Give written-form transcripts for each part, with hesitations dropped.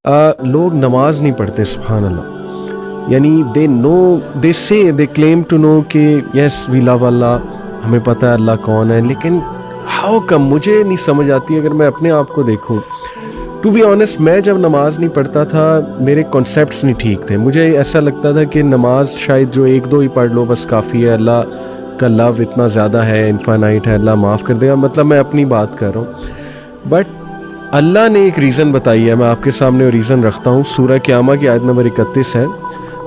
لوگ نماز نہیں پڑھتے، سبحان اللہ. یعنی دے کلیم ٹو نو کہ یس وی لو اللہ، ہمیں پتہ ہے اللہ کون ہے، لیکن ہاؤ کم مجھے نہیں سمجھ آتی. اگر میں اپنے آپ کو دیکھوں، ٹو بی آنیسٹ، میں جب نماز نہیں پڑھتا تھا میرے کانسیپٹس نہیں ٹھیک تھے. مجھے ایسا لگتا تھا کہ نماز شاید جو 1-2 ہی پڑھ لو بس کافی ہے، اللہ کا لو اتنا زیادہ ہے، انفائنائٹ ہے، اللہ معاف کر دے گا. مطلب میں اپنی بات کر رہا ہوں، بٹ اللہ نے ایک ریزن بتائی ہے. میں آپ کے سامنے وہ ریزن رکھتا ہوں. سورہ قیامہ کی آیت نمبر 31 ہے،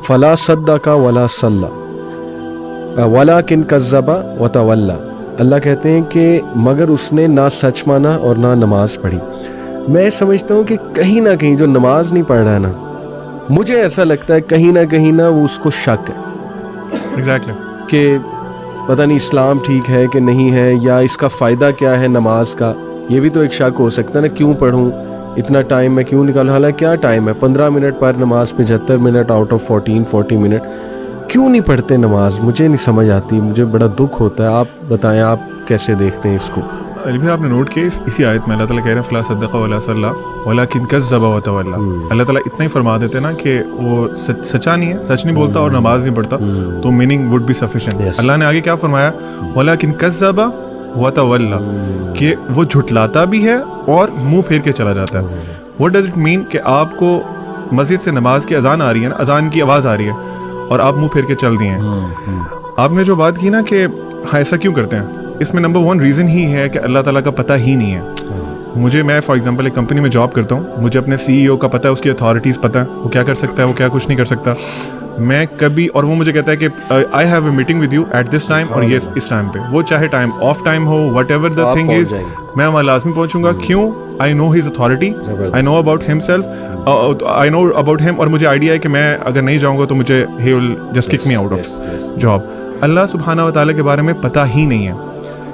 فلا صدق ولا صلی ولکن کذب وتولی. اللہ کہتے ہیں کہ مگر اس نے نہ سچ مانا اور نہ نماز پڑھی. میں سمجھتا ہوں کہ کہیں نہ کہیں جو نماز نہیں پڑھ رہا ہے نا، مجھے ایسا لگتا ہے کہیں نہ وہ اس کو شک ہے ایگزیکٹلی کہ پتہ نہیں اسلام ٹھیک ہے کہ نہیں ہے، یا اس کا فائدہ کیا ہے نماز کا. یہ بھی تو ایک شک ہو سکتا ہے نا، کیوں پڑھوں اتنا ٹائم میں کیوں نکالوں؟ حالانکہ کیا ٹائم ہے، 15 منٹ پر نماز، 75 منٹ آؤٹ آف 40 منٹ. کیوں نہیں پڑھتے نماز؟ مجھے نہیں سمجھ آتی، مجھے بڑا دکھ ہوتا ہے. آپ بتائیں آپ کیسے دیکھتے ہیں اس کو؟ علی بھائی آپ نے نوٹ کیا اسی آیت میں اللہ تعالیٰ کہہ رہے ہیں فلا صدق ولا صلی ولکن کذب وتولی. اللہ تعالیٰ اتنا ہی فرما دیتے نا کہ وہ سچا نہیں ہے، سچ نہیں بولتا اور نماز نہیں پڑھتا، تو میننگ وڈ بی سفیشینٹ. اللہ نے آگے کیا فرمایا؟ ولکن کذب وتولی، کہ وہ جھٹلاتا بھی ہے اور منہ پھیر کے چلا جاتا ہے. What does it mean? کہ آپ کو مسجد سے نماز کی اذان آ رہی ہے نا، اذان کی آواز آ رہی ہے اور آپ منہ پھیر کے چل دیے ہیں. آپ نے جو بات کی نا کہ ہاں ایسا کیوں کرتے ہیں، اس میں نمبر 1 ریزن ہی ہے کہ اللہ تعالیٰ کا پتہ ہی نہیں ہے. میں فار ایگزامپل ایک کمپنی میں جاب کرتا ہوں، مجھے اپنے CEO کا پتہ ہے، اس کی اتھارٹیز پتہ ہے، وہ کیا کر سکتا ہے، وہ کیا کچھ نہیں کر سکتا. میں کبھی، اور وہ مجھے کہتا ہے کہ I have a meeting with you at this time, اور یہ اس ٹائم پہ، وہ چاہے ٹائم آف ٹائم ہو، whatever the thing is, میں وہاں لازمی پہنچوں گا. کیوں؟ I know his authority, I know about himself, I know about him, اور مجھے آئیڈیا ہے کہ میں اگر نہیں جاؤں گا تو مجھے ہی will just kick me out of job. Allah سبحانہ و تعالیٰ کے بارے میں پتہ ہی نہیں ہے.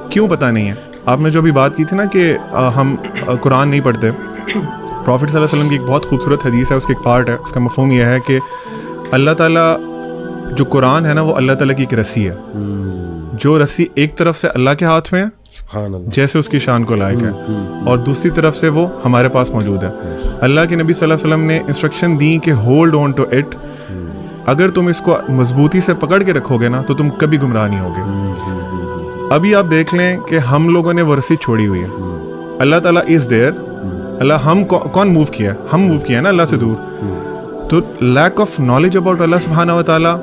کیوں پتہ نہیں ہے؟ آپ نے جو ابھی بات کی تھی نا کہ ہم قرآن نہیں پڑھتے، پروفٹ صلی اللہ علیہ وسلم کی ایک بہت خوبصورت حدیث ہے، اس کی ایک پارٹ ہے، اس کا مفہوم یہ ہے کہ اللہ تعالیٰ جو قرآن ہے نا، وہ اللہ تعالیٰ کی ایک رسی ہے، جو رسی ایک طرف سے اللہ کے ہاتھ میں ہے جیسے اس کی شان کو لائق ہے، اور دوسری طرف سے وہ ہمارے پاس موجود ہے. اللہ کے نبی صلی اللہ علیہ وسلم نے انسٹرکشن دی کہ ہولڈ آن ٹو اٹ. اگر تم اس کو مضبوطی سے پکڑ کے رکھو گے نا تو تم کبھی گمراہ نہیں ہوگے. ابھی آپ دیکھ لیں کہ ہم لوگوں نے وہ رسی چھوڑی ہوئی ہے. اللہ تعالیٰ از دیئر. اللہ ہم کون موو کیا ہے؟ ہم موو کیا ہے نا اللہ سے دور. تو لیک آف نالج اباؤٹ اللہ سبحانہ و تعالیٰ،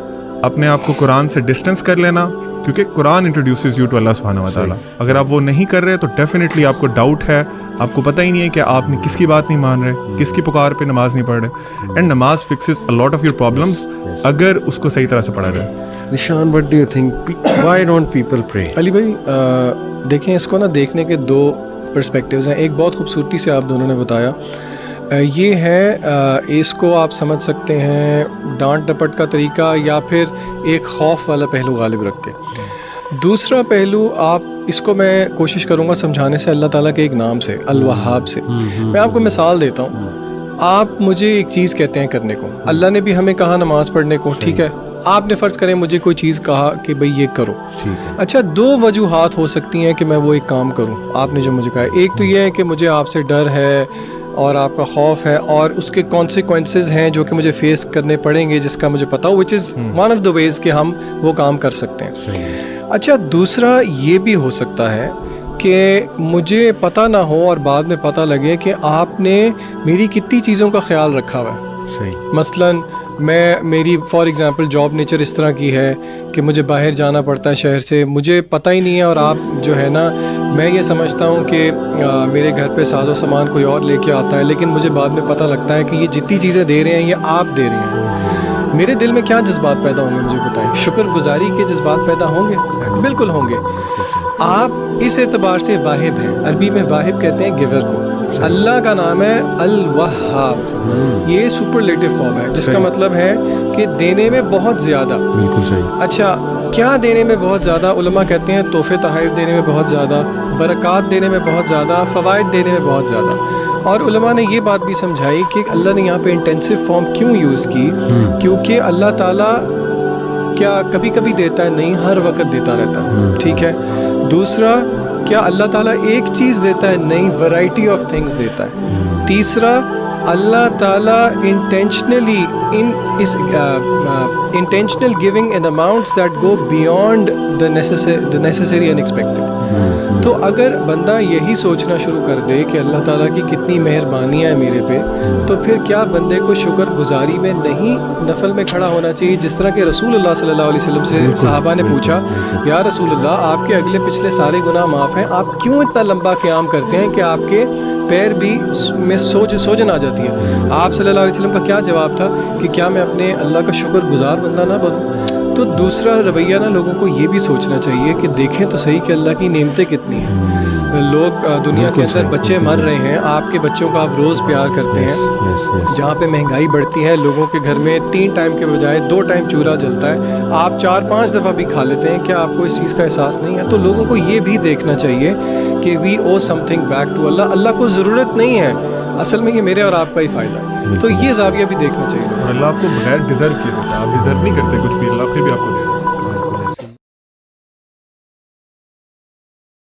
اپنے آپ کو قرآن سے ڈسٹینس کر لینا، کیونکہ قرآن انٹروڈیوسز یو ٹو اللہ سبحانہ و تعالیٰ. اگر آپ وہ نہیں کر رہے تو ڈیفینیٹلی آپ کو ڈاؤٹ ہے، آپ کو پتہ ہی نہیں ہے کہ آپ نے کس کی بات نہیں مان رہے، کس کی پکار پہ نماز نہیں پڑھ رہے. اینڈ نماز fixes a lot of your problems اگر اس کو صحیح طرح سے پڑھا جائے. نشان، what do you think? Why don't people pray? علی بھائی دیکھیں، اس کو نا دیکھنے کے 2 پرسپیکٹیوز ہیں. ایک بہت خوبصورتی سے آپ دونوں نے بتایا، یہ ہے اس کو آپ سمجھ سکتے ہیں ڈانٹ ڈپٹ کا طریقہ، یا پھر ایک خوف والا پہلو غالب رکھ کے. دوسرا پہلو آپ اس کو میں کوشش کروں گا سمجھانے سے اللہ تعالیٰ کے ایک نام سے، الوہاب سے. میں آپ کو مثال دیتا ہوں. آپ مجھے ایک چیز کہتے ہیں کرنے کو، اللہ نے بھی ہمیں کہا نماز پڑھنے کو، ٹھیک ہے. آپ نے فرض کریں مجھے کوئی چیز کہا کہ بھئی یہ کرو، اچھا 2 وجوہات ہو سکتی ہیں کہ میں وہ ایک کام کروں. آپ نے جو مجھے کہا، ایک تو یہ ہے کہ مجھے آپ سے ڈر ہے اور آپ کا خوف ہے، اور اس کے کانسیکوینسز ہیں جو کہ مجھے فیس کرنے پڑیں گے، جس کا مجھے پتا ہو، وچ از ون آف دا ویز کہ ہم وہ کام کر سکتے ہیں. اچھا دوسرا یہ بھی ہو سکتا ہے کہ مجھے پتہ نہ ہو اور بعد میں پتہ لگے کہ آپ نے میری کتنی چیزوں کا خیال رکھا ہوا ہے. مثلاً میری فار ایگزامپل جاب نیچر اس طرح کی ہے کہ مجھے باہر جانا پڑتا ہے شہر سے، مجھے پتہ ہی نہیں ہے، اور آپ جو ہے نا، میں یہ سمجھتا ہوں کہ میرے گھر پہ ساز و سامان کوئی اور لے کے آتا ہے، لیکن مجھے بعد میں پتہ لگتا ہے کہ یہ جتنی چیزیں دے رہے ہیں یہ آپ دے رہے ہیں. میرے دل میں کیا جذبات پیدا ہوں گے مجھے بتائیں؟ شکر گزاری کے جذبات پیدا ہوں گے؟ بالکل ہوں گے. آپ اس اعتبار سے واہب ہیں. عربی میں واہب کہتے ہیں گیور کو. اللہ کا نام ہے الوہاب. یہ سپرلیٹو فارم ہے جس کا مطلب ہے کہ دینے میں بہت زیادہ. بالکل صحیح. اچھا کیا دینے میں بہت زیادہ؟ علماء کہتے ہیں تحفے تحائف دینے میں بہت زیادہ، برکات دینے میں بہت زیادہ، فوائد دینے میں بہت زیادہ. اور علماء نے یہ بات بھی سمجھائی کہ اللہ نے یہاں پہ انٹینسو فارم کیوں یوز کی، کیونکہ اللہ تعالیٰ کیا کبھی کبھی دیتا ہے؟ نہیں، ہر وقت دیتا رہتا ہے. ٹھیک ہے. دوسرا، کیا اللہ تعالیٰ ایک چیز دیتا ہے؟ نہیں، ورائٹی آف تھنگس دیتا ہے. تیسرا، اللہ تعالیٰ intentionally intentional giving in amounts that go beyond the necessary and expected. تو اگر بندہ یہی سوچنا شروع کر دے کہ اللہ تعالیٰ کی کتنی مہربانیاں ہیں میرے پہ، تو پھر کیا بندے کو شکر گزاری میں نہیں نفل میں کھڑا ہونا چاہیے؟ جس طرح کہ رسول اللہ صلی اللہ علیہ وسلم سے صحابہ نے پوچھا، یا رسول اللہ آپ کے اگلے پچھلے سارے گناہ معاف ہیں، آپ کیوں اتنا لمبا قیام کرتے ہیں کہ آپ کے پیر بھی میں سوجن آ جاتی ہے؟ آپ صلی اللہ علیہ وسلم کا کیا جواب تھا کہ کیا میں اپنے اللہ کا شکر گزار بندہ نہ بنوں؟ تو دوسرا رویہ نا لوگوں کو یہ بھی سوچنا چاہیے کہ دیکھیں تو صحیح کہ اللہ کی نعمتیں کتنی ہیں۔ لوگ دنیا کے اندر بچے مر رہے ہیں، آپ کے بچوں کا آپ روز پیار کرتے ہیں، جہاں پہ مہنگائی بڑھتی ہے، لوگوں کے گھر میں 3 ٹائم کے بجائے 2 ٹائم چولہا جلتا ہے، آپ 4-5 دفعہ بھی کھا لیتے ہیں، کیا آپ کو اس چیز کا احساس نہیں ہے؟ تو لوگوں کو یہ بھی دیکھنا چاہیے کہ وی او سم تھنگ بیک ٹو اللہ، اللہ کو ضرورت نہیں ہے، اصل میں یہ میرے اور آپ کا ہی فائدہ ہے۔ تو یہ زاویہ بھی دیکھنا چاہیے۔ اور اللہ آپ کو بغیر ڈیزرو کیے دیتا ہے، آپ ڈیزرو نہیں کرتے کچھ بھی، اللہ پھر بھی آپ کو دیتا ہے۔